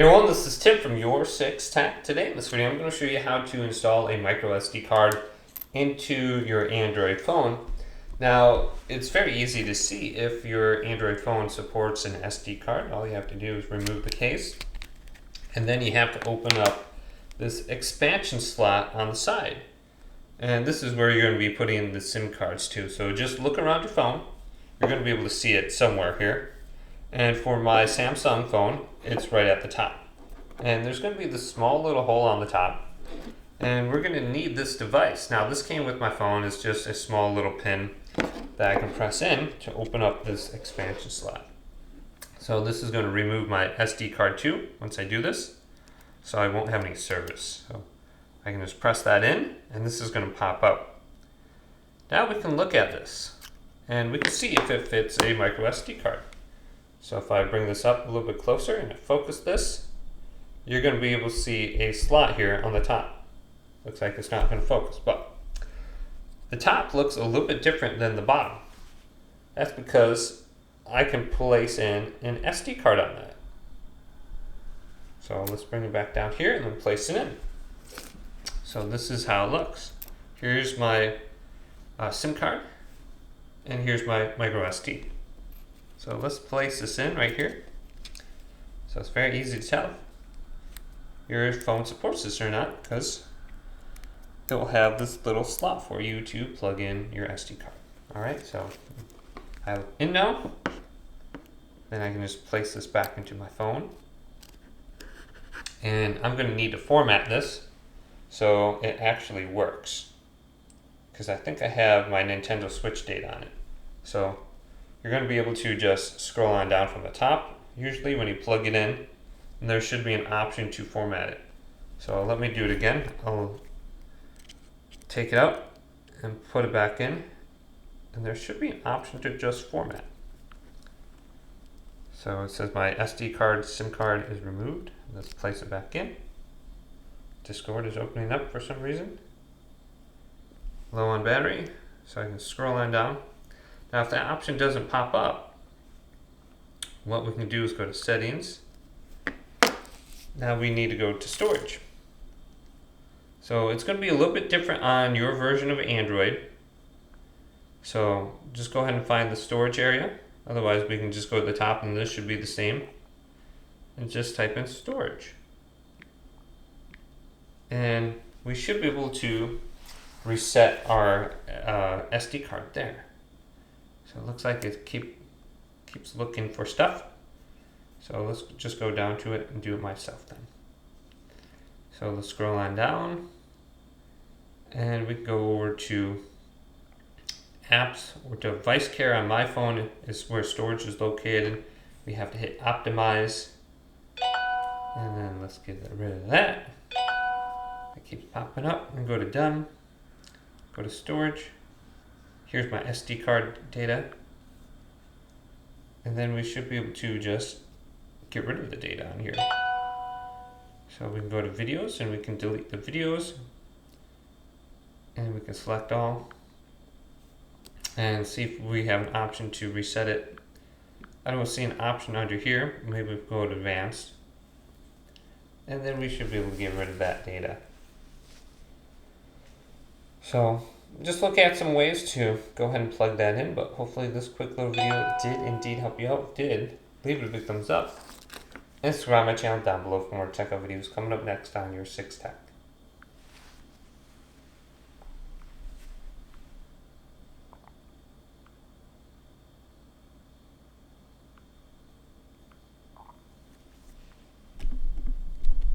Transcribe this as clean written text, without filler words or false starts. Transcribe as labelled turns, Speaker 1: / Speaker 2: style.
Speaker 1: Hey everyone, this is Tim from Your 6 Tech. Today in this video I'm going to show you how to install a micro SD card into your Android phone. Now it's very easy to see if your Android phone supports an SD card. All you have to do is remove the case, and then you have to open up this expansion slot on the side. And this is where you're going to be putting in the SIM cards too. So just look around your phone. You're going to be able to see it somewhere here. And for my Samsung phone, it's right at the top. And there's going to be this small little hole on the top. And we're going to need this device. Now this came with my phone. It's just a small little pin that I can press in to open up this expansion slot. So this is going to remove my SD card too once I do this. So I won't have any service. So I can just press that in and this is going to pop up. Now we can look at this and we can see if it fits a micro SD card. So if I bring this up a little bit closer and I focus this, you're going to be able to see a slot here on the top. Looks like it's not going to focus, but the top looks a little bit different than the bottom. That's because I can place in an SD card on that. So let's bring it back down here and then place it in. So this is how it looks. Here's my SIM card and here's my micro SD. So let's place this in right here. So it's very easy to tell your phone supports this or not, because it will have this little slot for you to plug in your SD card. Alright, so I have it in now. Then I can just place this back into my phone. And I'm going to need to format this so it actually works, because I think I have my Nintendo Switch date on it. So you're going to be able to just scroll on down from the top, usually when you plug it in, and there should be an option to format it. So let me do it again. I'll take it out and put it back in, and there should be an option to just format. So it says my SD card, SIM card is removed. Let's place it back in. Discord is opening up for some reason. Low on battery, so I can scroll on down. Now if that option doesn't pop up, what we can do is go to settings. Now we need to go to storage. So it's going to be a little bit different on your version of Android. So just go ahead and find the storage area. Otherwise we can just go to the top and this should be the same. And just type in storage. And we should be able to reset our SD card there. So it looks like it keeps looking for stuff. So let's just go down to it and do it myself then. So let's scroll on down. And we can go over to apps or device care. On my phone is where storage is located. We have to hit optimize. And then let's get rid of that. It keeps popping up. And go to done. Go to storage. Here's my SD card data. And then we should be able to just get rid of the data on here. So we can go to videos and we can delete the videos. And we can select all. And see if we have an option to reset it. I don't see an option under here. Maybe we go to advanced. And then we should be able to get rid of that data. So just look at some ways to go ahead and plug that in, but hopefully this quick little video did indeed help you out. If it did, leave it a big thumbs up. And subscribe to my channel down below for more tech videos coming up next on Your 6 Tech.